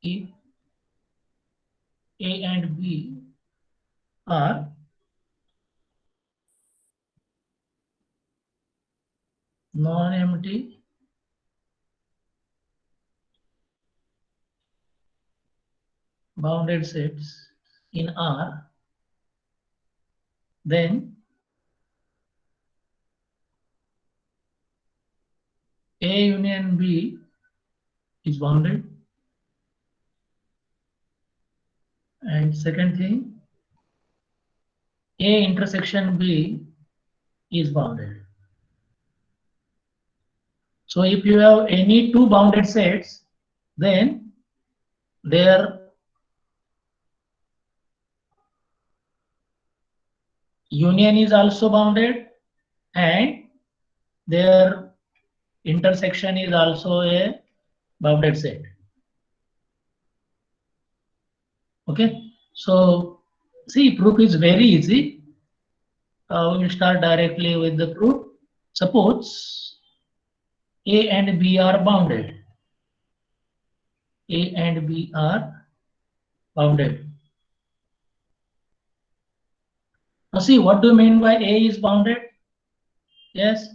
if A and B are non-empty bounded sets in R, then A union B is bounded. And second thing, A intersection B is bounded. So if you have any two bounded sets, then their union is also bounded and their intersection is also a bounded set. Okay, so see, proof is very easy. We will start directly with the proof. Suppose A and B are bounded. A and B are bounded. Now see, what do you mean by A is bounded? Yes.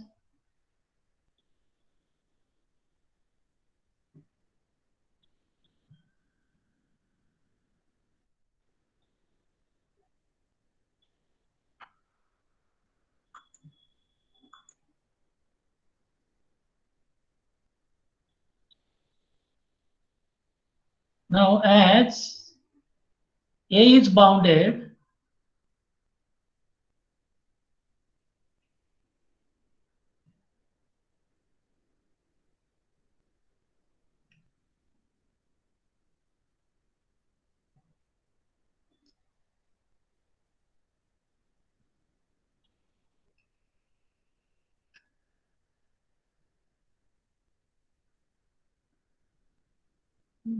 Now as A is bounded,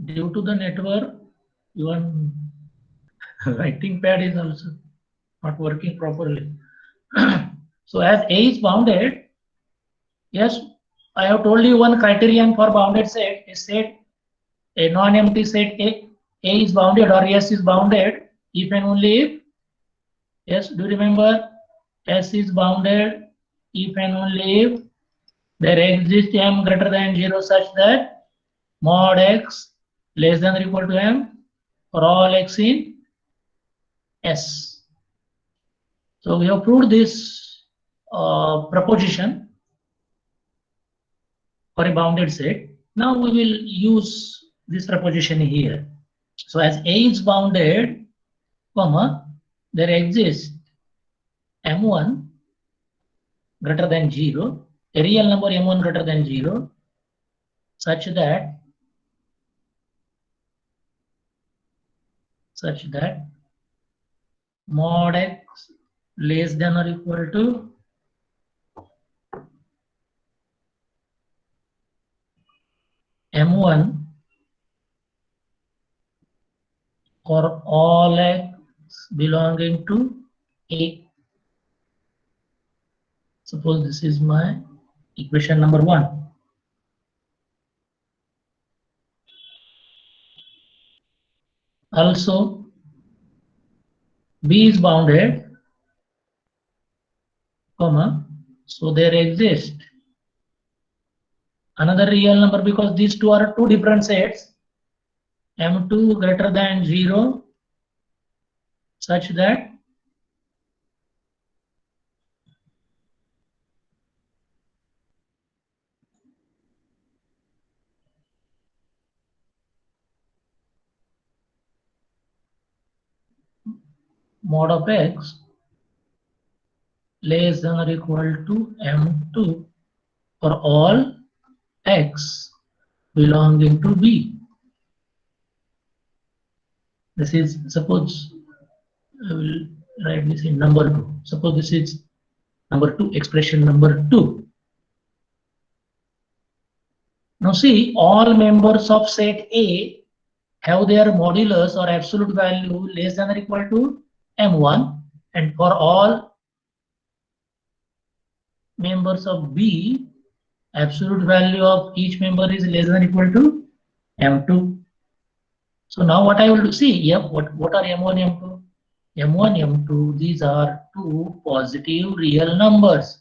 due to the network, your writing pad is also not working properly. So as A is bounded, yes, I have told you one criterion for bounded set. A set, a non-empty set A is bounded or S is bounded if and only if, yes, do you remember? S is bounded if and only if there exists M greater than 0 such that mod X less than or equal to M for all X in S. So we have proved this proposition for a bounded set. Now we will use this proposition here. So as A is bounded, comma, there exists M1 greater than 0, a real number M1 greater than 0, such that mod X less than or equal to M1 for all X belonging to A. Suppose this is my equation number 1. Also, B is bounded, comma, so there exists another real number because these two are two different sets, M2 greater than 0, such that mod of X less than or equal to M2 for all X belonging to B. This is, suppose I will write this in number 2. Suppose this is number 2, expression number 2. Now see, all members of set A have their modulus or absolute value less than or equal to M1, and for all members of B, absolute value of each member is less than or equal to M2. So now what I will do, see, yeah, what are M1, M2? M1, M2, these are two positive real numbers.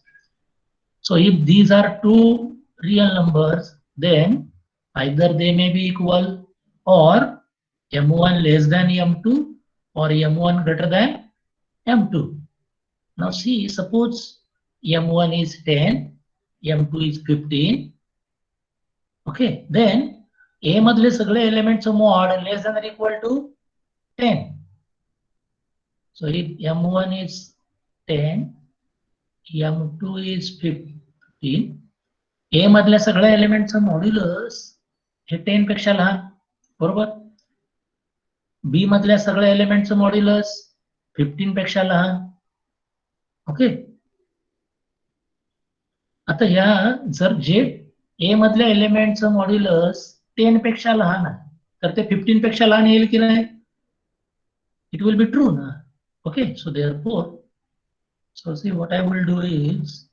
So if these are two real numbers, then either they may be equal, or M1 less than M2, or M1 greater than M2. Now see, suppose M1 is 10, M2 is 15. Okay, then A मधले सगळे elements mod less than or equal to 10. So if M1 is 10, M2 is 15, A मधल्या सगळ्या एलिमेंटचं modulus हे 10 पेक्षा लहान, बरोबर. B मधल्या सगळ्या एलिमेंटचं modulus 15 पेक्षा लहान. ओके, आता ह्या जर जे A मधल्या एलिमेंटचं मॉड्युलस 10 पेक्षा लहान आहे, तर ते 15 पेक्षा लहान येईल की नाही? It will be true ना. Okay, so therefore, so see what I will do is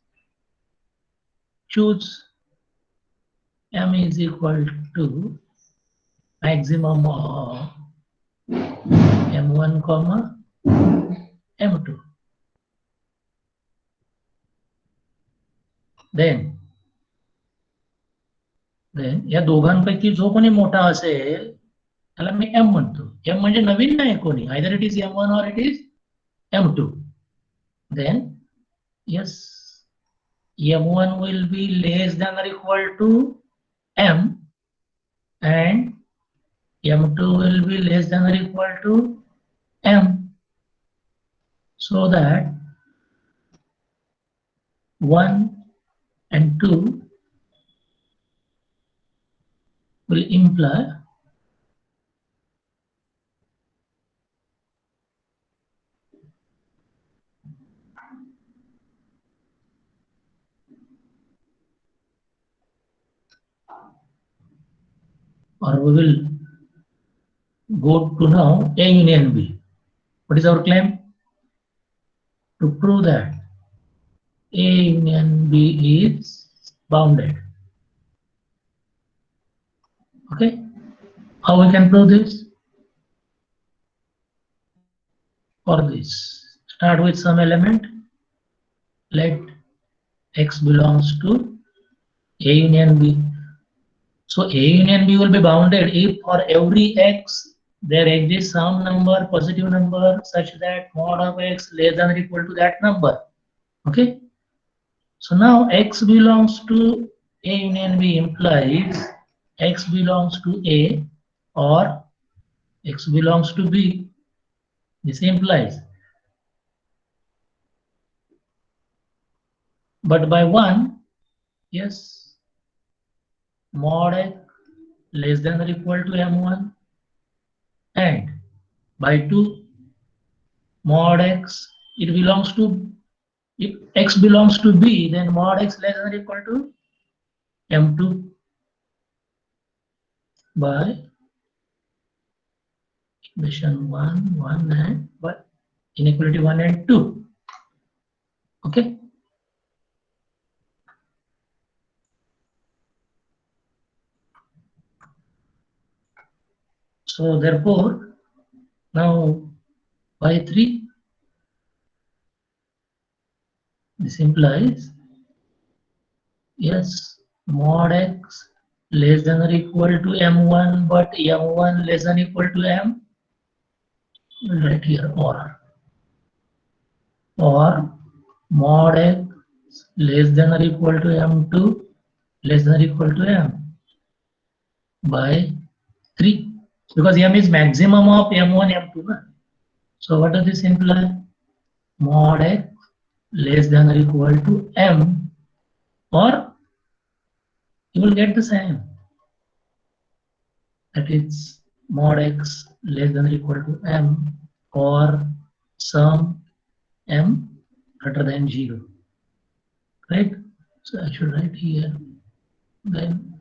choose M is equal to maximum of M1 comma M2. Then या दोघांपैकी जो कोणी मोठा असेल त्याला मी M म्हणतो. M म्हणजे नवीन नाही कोणी, either it is M1 or it is M2. Then yes, M1 will be less than or equal to M, and M2 will be less than or equal to M, so that 1 and 2 will imply or we will go to now A union B. What is our claim? To prove that A union B is bounded. Okay, how we can prove this? For this, start with some element. Let X belongs to A union B. So A union B will be bounded if for every X there exists some number, positive number, such that mod of X less than or equal to that number. Okay, so now X belongs to A union B implies X belongs to A or X belongs to B. This implies, but by 1, yes, mod X less than or equal to M1, and by 2, mod X, it belongs to, if X belongs to B, then mod X less than or equal to M2 by equation 1, 1 and but inequality 1 and 2. Okay, so therefore now by 3, this implies yes, mod X less than or equal to M1, but M1 less than or equal to M. We'll write here or mod X less than or equal to M2 less than or equal to M by 3, because M is maximum of M1, M2. Na? So what does this imply? Mod X less than or equal to M, or you will get the same, that is mod X less than or equal to M or sum M greater than 0, right? So I should write here then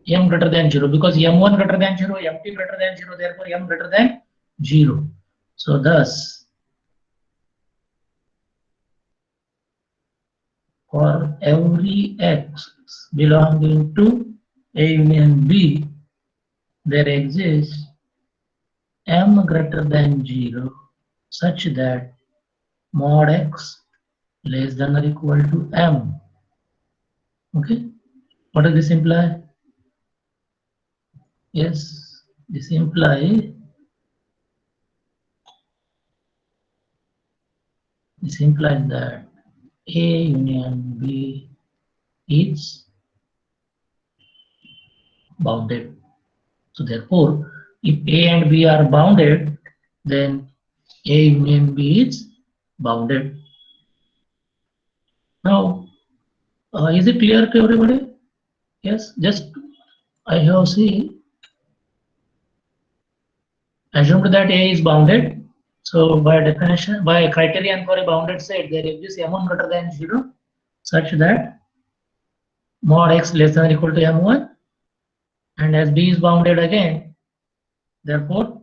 M greater than 0, because M1 greater than 0, M2 greater than 0, therefore M greater than 0. So thus for every X belonging to A union B, there exists m greater than 0 such that mod x less than or equal to m. Okay, what does this imply? Yes, this implies that A union B is bounded. So therefore, if A and B are bounded, then A union B is bounded. Now, is it clear to everybody? Yes, just I have seen assumed that A is bounded. So by definition, by criterion for a bounded set, there exists M1 greater than 0 such that mod x less than or equal to M1, and as B is bounded again, therefore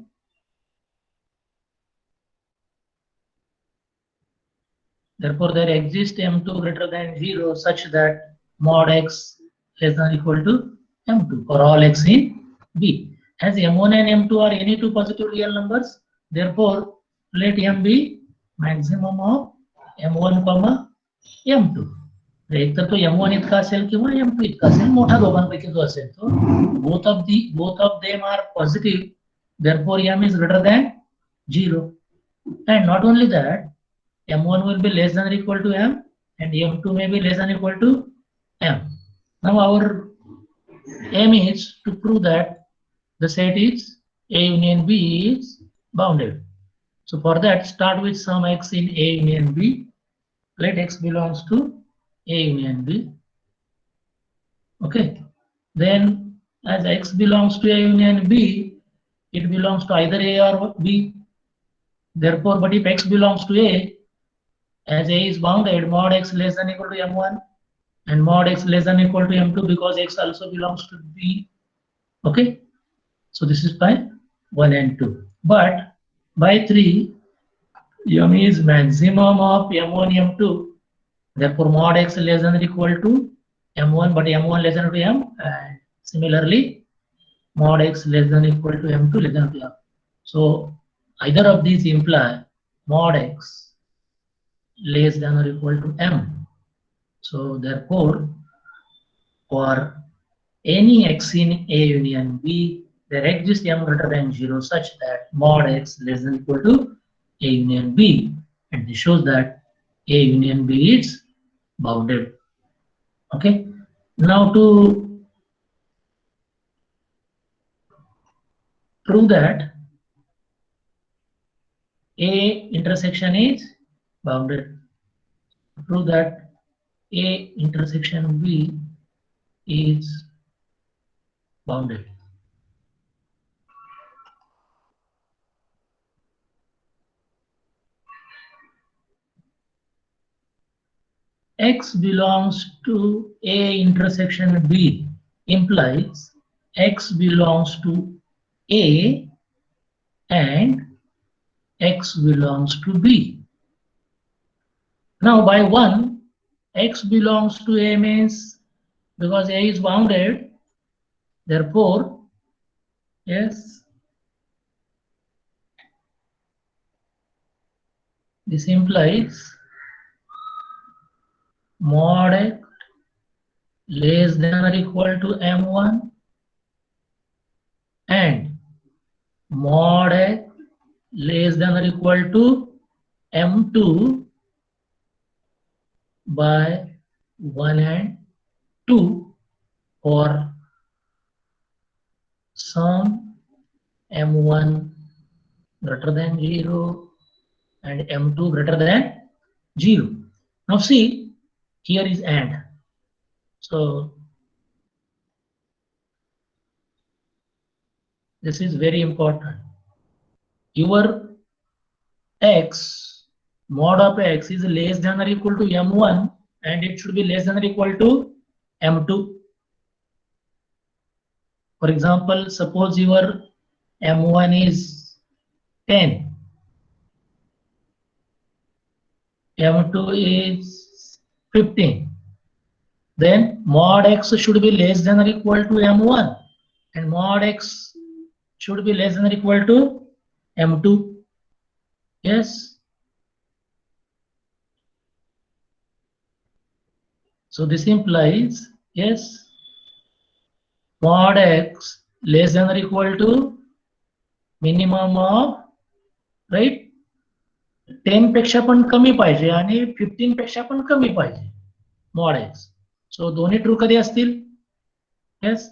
there exists M2 greater than 0 such that mod x less than or equal to M2 for all x in B. As M1 and M2 are any two positive real numbers, therefore let M be maximum of M1 comma M2. एक तर तो M1 इतका असेल किंवा M2 इतका असेल, मोठा दोघांपैकी जो असेल तो both of them are positive, therefore M is greater than 0. And not only that, M1 will be less than or equal to M and M2 may be less than or equal to M. Now our aim is to prove that the set is A union B is bounded. So for that, start with some x in A union B. Let x belongs to A union B. Okay. Then as x belongs to A union B, it belongs to either A or B. Therefore, but if x belongs to A, as A is bounded, mod x less than or equal to M1 and mod x less than or equal to M2 because x also belongs to B. Okay. So this is by 1 and 2. But by 3, M is maximum of M1, M2. Therefore, mod x less than or equal to M1, but M1 less than or equal to M. And similarly, mod x less than or equal to M2 less than or equal to M. So either of these imply mod x less than or equal to M. So therefore, for any x in A union B, there exists M greater than 0 such that mod x less than or equal to A union B, and this shows that A union B is bounded. Okay. Now to prove that A intersection is bounded, prove that A intersection B is bounded. X belongs to A intersection B implies X belongs to A and X belongs to B. Now by 1, X belongs to A means because A is bounded, therefore, yes, this implies mod x less than or equal to M1 and mod x less than or equal to M2 by 1 and 2 for some M1 greater than 0 and M2 greater than 0. Now see, here is AND. So this is very important. Your x, mod of x is less than or equal to M1 and it should be less than or equal to M2. For example, suppose your M1 is 10, M2 is 15. Then mod x should be less than or equal to M1 and mod x should be less than or equal to M2. Yes. So this implies, yes, mod x less than or equal to minimum of, right, 10 पेक्षा पण कमी पाहिजे आणि 15 पेक्षा पण कमी पाहिजे mod x. सो दोन्ही ट्रू कधी असतील? येस.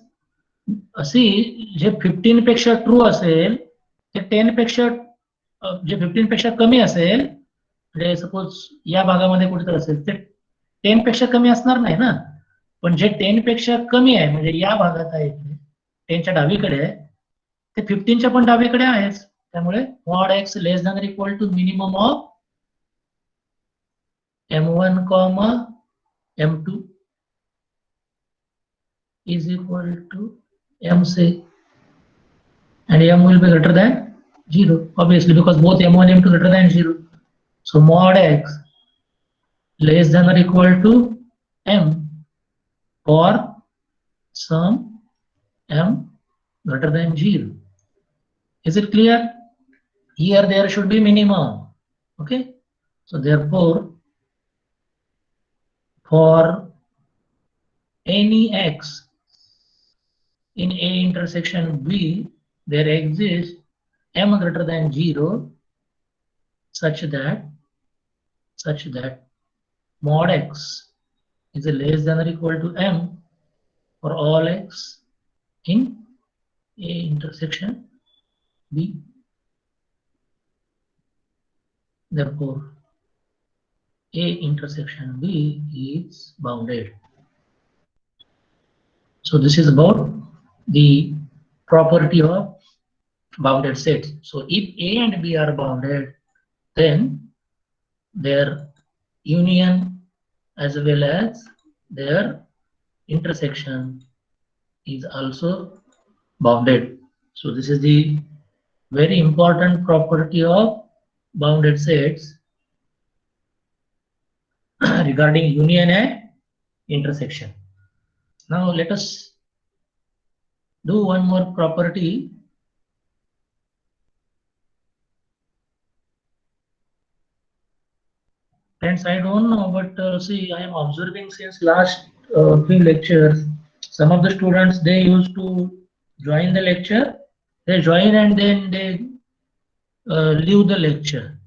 अशी जे 15 पेक्षा ट्रू असेल ते 10 पेक्षा जे 15 पेक्षा कमी असेल, म्हणजे सपोज या भागामध्ये कुठेतरी असेल ते 10 पेक्षा कमी असणार नाही ना. पण जे 10 पेक्षा कमी आहे म्हणजे या भागात आहे, 10च्या डावीकडे आहे, ते 15च्या पण डावीकडे आहेच. त्यामुळे mod x less than equal to minimum of m1 comma m2 is equal to mc, and m will be greater than 0, obviously, because both m1 and m2 greater than 0. So mod x less than or equal to m for some m greater than 0. Is it clear? Here there should be minimum. Okay. So therefore, for any x in A intersection B, there exists m greater than 0 such that mod x is less than or equal to m for all x in A intersection B. Therefore, A intersection B is bounded. So this is about the property of bounded sets. So if A and B are bounded, then their union as well as their intersection is also bounded. So this is the very important property of bounded sets regarding union and intersection. Now let us do one more property. Friends, I don't know, but see, I am observing since last few lectures, some of the students, they used to join the lecture, they join and then they leave the lecture.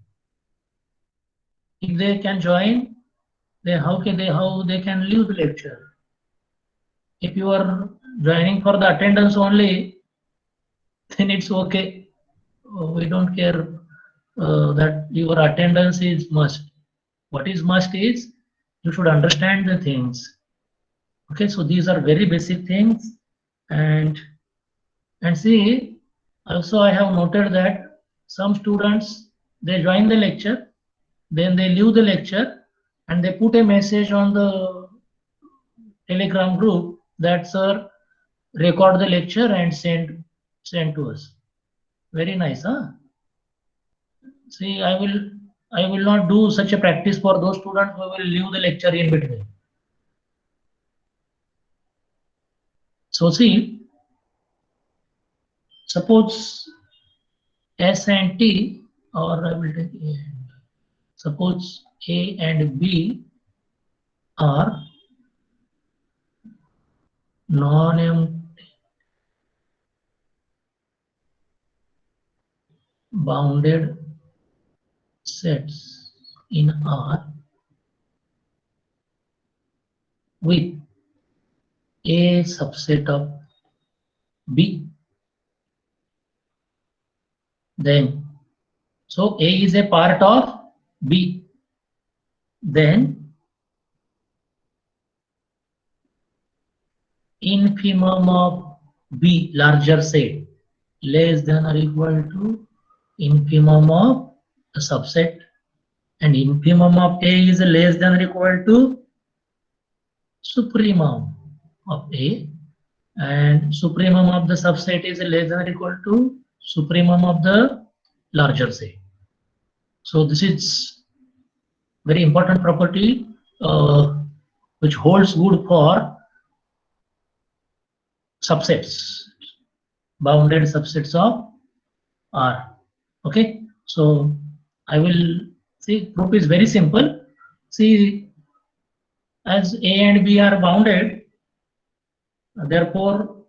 If they can join, then how they can leave the lecture? If you are joining for the attendance only, then it's okay. We don't care that your attendance is must. What is must is you should understand the things. Okay, so these are very basic things, and see, also I have noted that some students, they join the lecture, then they leave the lecture, and they put a message on the Telegram group that sir, record the lecture and send to us. Very nice, huh? See, I will not do such a practice for those students who will leave the lecture in between. So see, suppose S and T, or I will take A and suppose A and B are non-empty bounded sets in R with A subset of B. Then, so A is a part of B. Then infimum of B, larger set, less than or equal to infimum of the subset, and infimum of A is less than or equal to supremum of A, and supremum of the subset is less than or equal to supremum of the larger set. So this is very important property which holds good for subsets, bounded subsets of R. Okay, so I will see proof is very simple. See, as A and B are bounded, therefore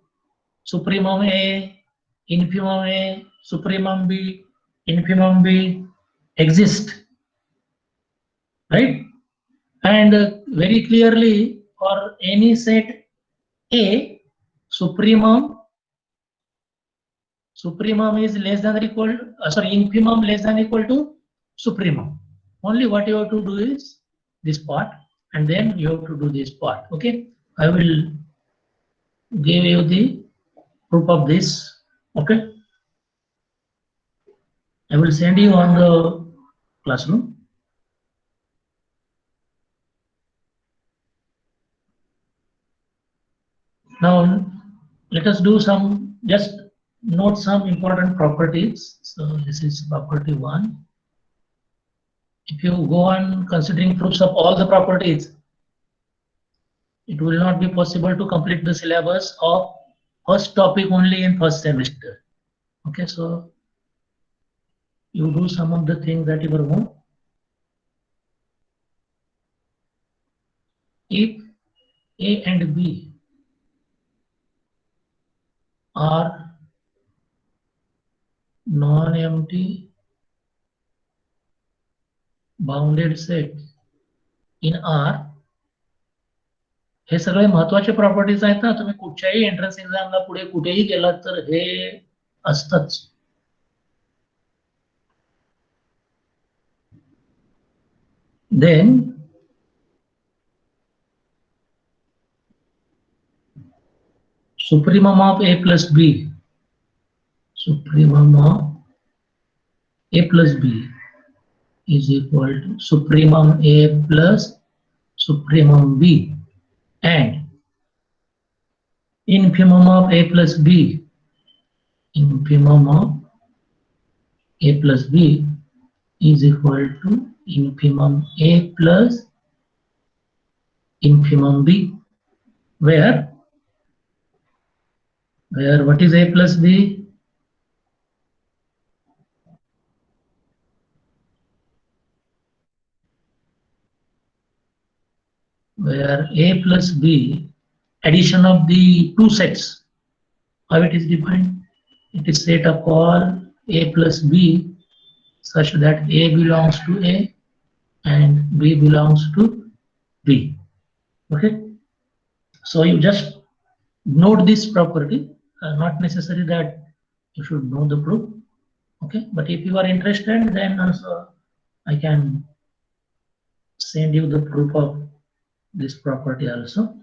supremum A, supremum B, infimum B exist, right? And very clearly for any set A, supremum is less than or equal, infimum less than or equal to supremum. Only what you have to do is this part, and then you have to do this part. Okay, I will give you the proof of this. Okay, I will send you on the classroom. Now let us do some, just note some important properties. So this is property 1. If you go on considering proofs of all the properties, it will not be possible to complete the syllabus of first topic only in first semester. Okay, so you do some of the things that you were own. If A and B are non-empty bounded set in R, हे सगळे महत्वाचे properties आहेत ना. तुम्ही कुठच्याही entrance एक्झामला पुढे कुठेही गेलात तर हे असतच. Then supremum of A plus B, supremum of A plus B is equal to supremum A plus supremum B, and infimum of A plus B, infimum of A plus B is equal to infimum A plus infimum B, where what is A plus B? Where A plus B, addition of the two sets, how it is defined? It is set of all A plus B such that A belongs to A and B belongs to B. Okay, so you just note this property, not necessary that you should know the proof. Okay, but if you are interested, then also I can send you the proof of this property also.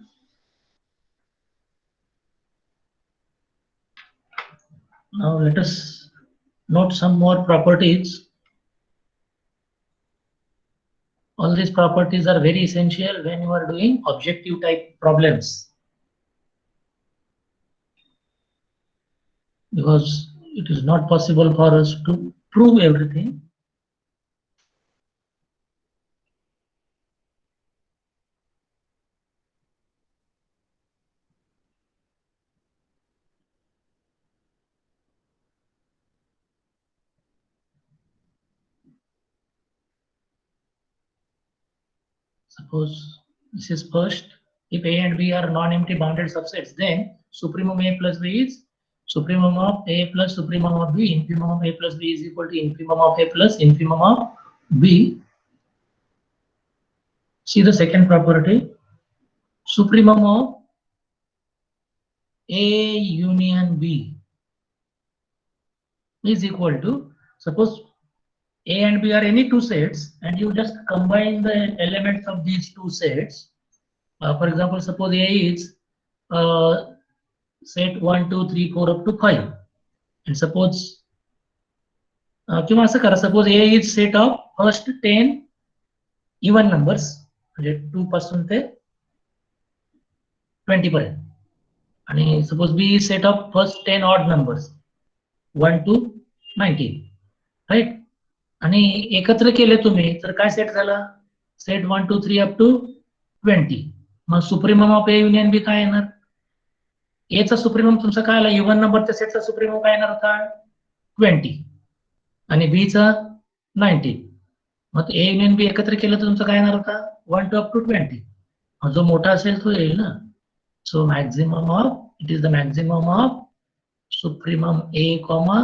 Now let us note some more properties. All these properties are very essential when you are doing objective type problems, because it is not possible for us to prove everything. Suppose this is first. If A and B are non-empty bounded subsets, then supremum A plus B is supremum of A plus supremum of B. Infimum of A plus B is equal to infimum of A plus infimum of B. See the second property. Supremum of A union B is equal to, suppose A and B are any two sets and you just combine the elements of these two sets. For example, suppose A is set 1, 2, 3, 4 up to 5, and suppose किंवा असं करा, suppose A is set of first 10 even numbers, म्हणजे 2 पासून ते 20 पर्यंत, आणि suppose B is set of first 10 odd numbers 1 to 19, right? आणि एकत्र केले तुम्ही तर काय सेट झाला? Set 1, 2, 3 up to 20. मग supremum of A union B काय येणार? ए चा सुप्रीमम तुमचा काय आला? इव्हन नंबरच्या सेटचा सुप्रीमम काय येणार होता? 20. आणि बी चा 19. मग ए युनियन बी एकत्र केलं तर तुमचं काय येणार होता 1 to up to 20. जो मोठा असेल तो येईल ना. So maximum of it is the maximum of supremum A comma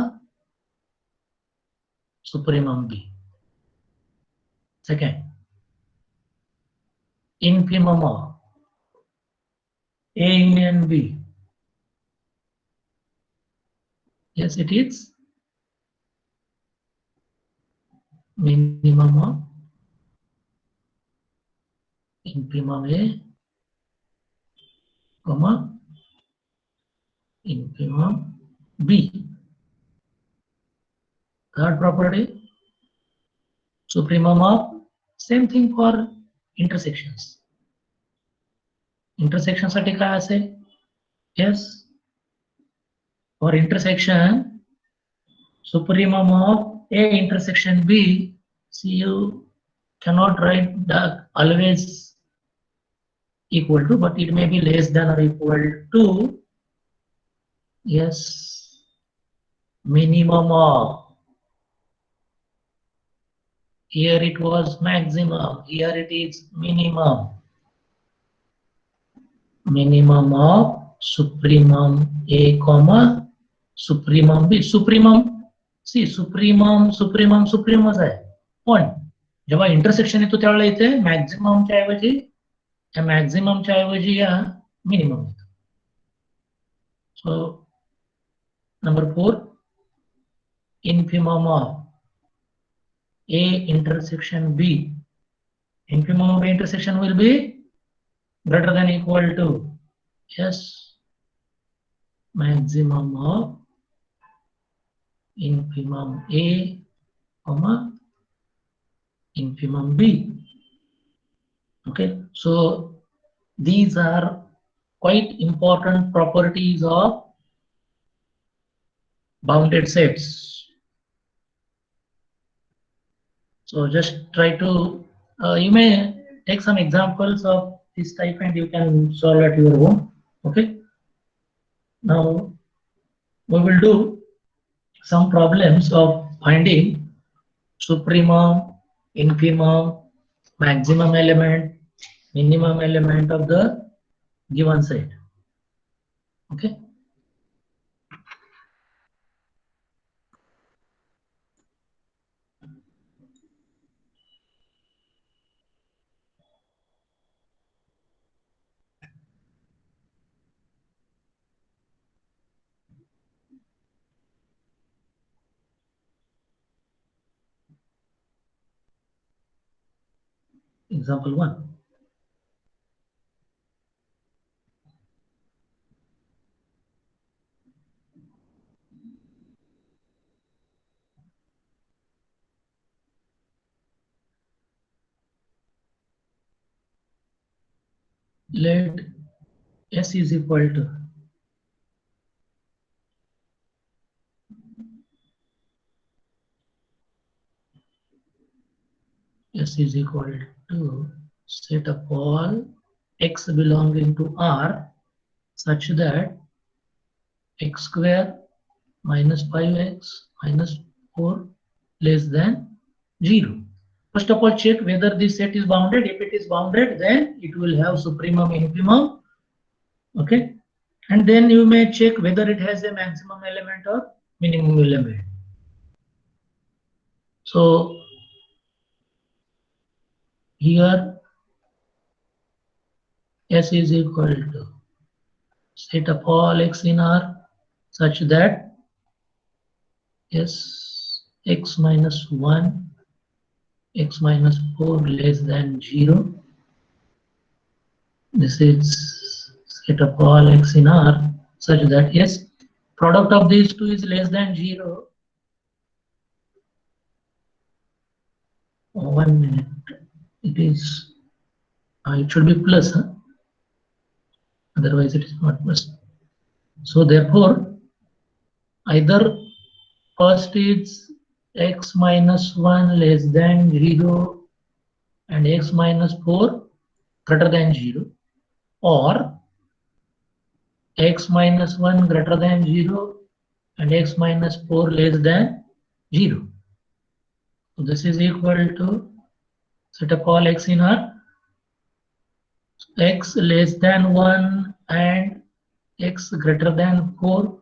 supremum B. Second, infimum of A union B. Yes, it is minimum of infimum A, comma infimum B. Third property, supremum of, same thing for intersections. Intersection साठी काय असेल? Yes, for intersection, supremum of A intersection B. See, you cannot write the always equal to, but it may be less than or equal to, yes, minimum of, here it was maximum, here it is minimum, minimum of supremum A comma supremum B. Supremum, see, supremum आहे, पण जेव्हा intersection येतो त्यावेळेला इथे मॅक्झिममच्या ऐवजी या मॅक्झिममच्या ऐवजी या मिनिमम येतो. So number 4, infimum of A intersection B. Infimum of A intersection will be greater than equal to, yes, maximum of infimum A comma infimum B. Okay, so these are quite important properties of bounded sets. So just try to, you may take some examples of this type and you can solve at your own. Okay, now we will do some problems of finding supremum, infimum, maximum element, minimum element of the given set. Okay. Example 1. Let S is equal to set of all x belonging to R such that x square minus 5x minus 4 less than 0. First of all, check whether this set is bounded. If it is bounded, then it will have supremum, infimum. Okay, and then you may check whether it has a maximum element or minimum element. So here S is equal to set of all x in R such that yes, x minus 1, x minus 4 less than 0. This is set of all x in R such that yes, product of these two is less than 0. 1 minute. It is, it should be plus, huh? Otherwise it is not plus. So therefore, either first is x minus 1 less than 0 and x minus 4 greater than 0, or x minus 1 greater than 0 and x minus 4 less than 0. So this is equal to, set up all x in R, x less than 1 and x greater than 4,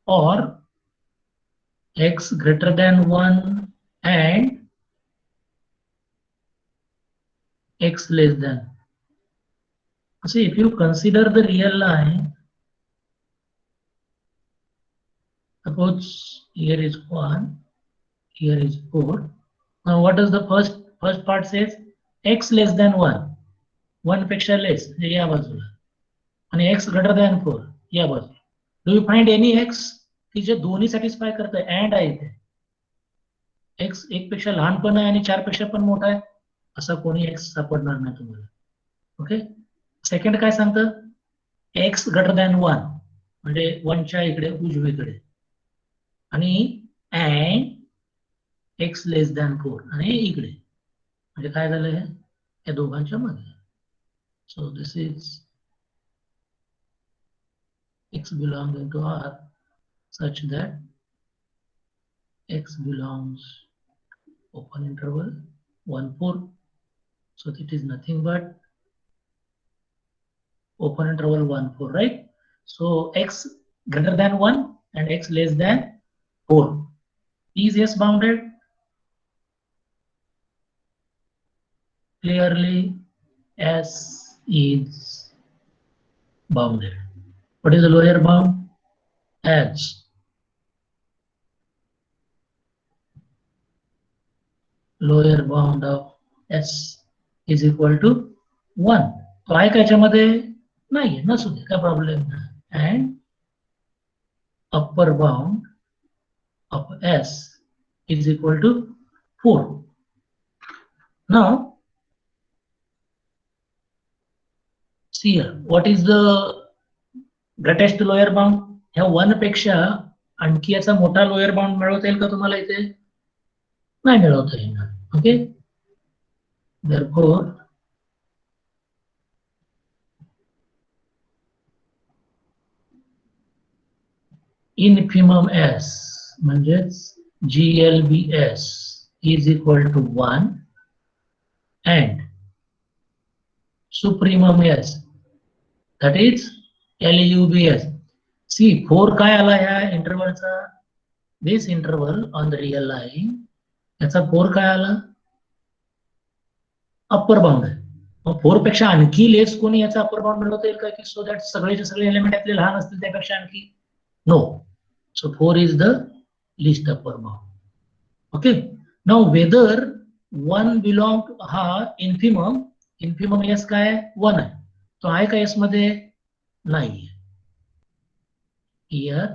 or x greater than 1 and x less than. See, if you consider the real line, suppose here is 1, here is 4. Now what does the first part says? X less than 1. 1 पेक्षा less या बाजूला आणि x greater than 4 या बाजूला. Do you find any x की जे दोन्ही satisfy करतंय? And आहे इथे. x 1 पेक्षा लहान पण आहे आणि 4 पेक्षा पण मोठा आहे, असा कोणी x सापडणार नाही तुम्हाला. ओके. सेकंड काय सांगतं? x greater than 1 म्हणजे 1 च्या इकडे उजवीकडे, आणि अँड x लेस दॅन 4 आणि इकडे, म्हणजे काय झालं हे? या दोघांच्या मध्ये. So this is x belonging to R such that x belongs open interval 1 4. So it is nothing but open interval 1 4, right? So x greater than 1 and x less than 4 is yes bounded. Clearly S is bounded. What is the lower bound? As lower bound of S is equal to 1. तो आहे का याच्यामध्ये? नाही, नसू दे, काय problem नाही. And upper bound of S is equal to 4. Now see here, what is the greatest lower bound? ह्या 1 पेक्षा आणखी याचा मोठा लोअर बाउंड मिळवता येईल का तुम्हाला इथे? नाही मिळवता येणार. ओके. Therefore infimum S म्हणजेच GLBS is equal to 1 and supremum S, that is LUBS. See, 4 काय आला ह्या इंटरवलचा? This interval on the real line, याचा 4 काय आला? अप्पर बाउंड आहे. मग 4 पेक्षा आणखी लेस कोणी याचा अप्पर बाउंड मिळवता येईल का, की सो दॅट सगळेचे सगळे एलिमेंट आपले लहान असतील त्यापेक्षा आणखी? No. So 4 is the least upper bound. Okay. Now whether 1 belong हा infimum S काय आहे? 1 आहे. तो आहे का S मध्ये? नाही. Here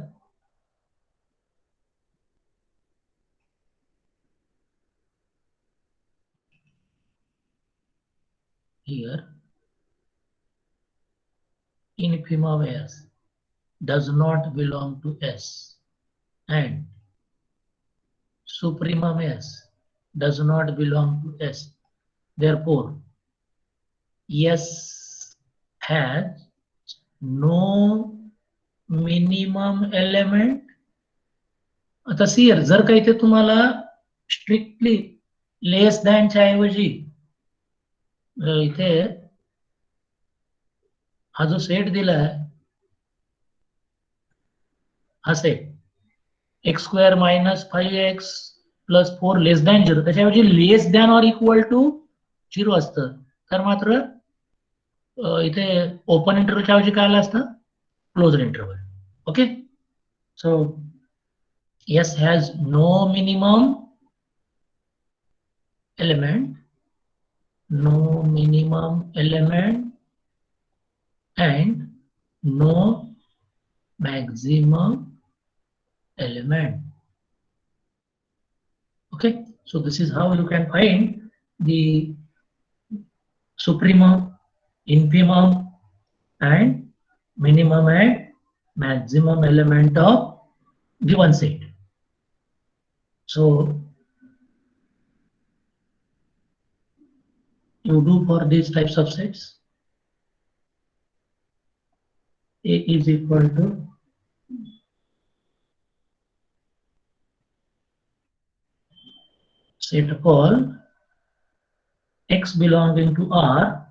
infimum S does not belong to S and supremum S does not belong to S. Therefore S has no minimum element. आता सियर जर का इथे तुम्हाला स्ट्रिक्टली लेस दॅनच्या ऐवजी इथे हा जो सेट दिलाय, हा set x square minus 5x plus 4 less than 0, त्याच्याऐवजी less than or equal to 0 असतं, तर मात्र इथे ओपन इंटरव्हलच्या ऐवजी काय आलं असतं? Closed interval. Okay. So S has no minimum element, and no maximum element. Okay, so this is how you can find the supremum, infimum and minimum and maximum element of given set. So you do for these types of sets. A is equal to set of all x belonging to R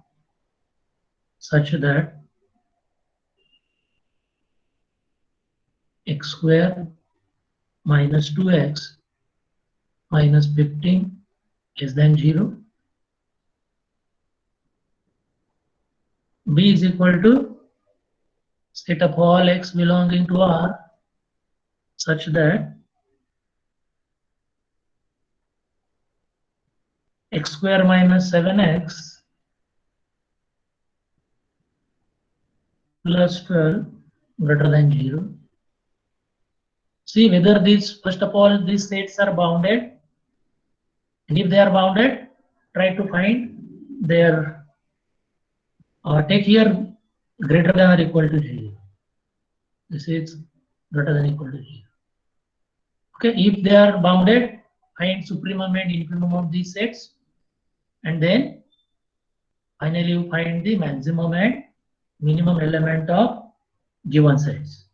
such that x square minus 2x minus 15 less than 0. B is equal to set of all x belonging to R such that x square minus 7x plus 12 greater than 0. See whether these, first of all, these sets are bounded, and if they are bounded, try to find their, take here greater than or equal to 0. This is greater than or equal to 0. Okay, if they are bounded, find supremum and infimum of these sets, and then finally you find the maximum and minimum element of given sets.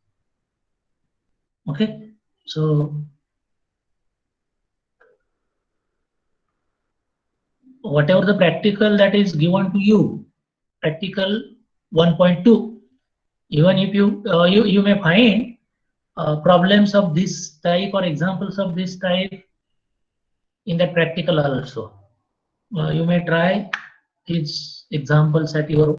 Okay, so whatever the practical that is given to you, practical 1.2, even if you may find problems of this type or examples of this type in the practical also. You may try these examples at your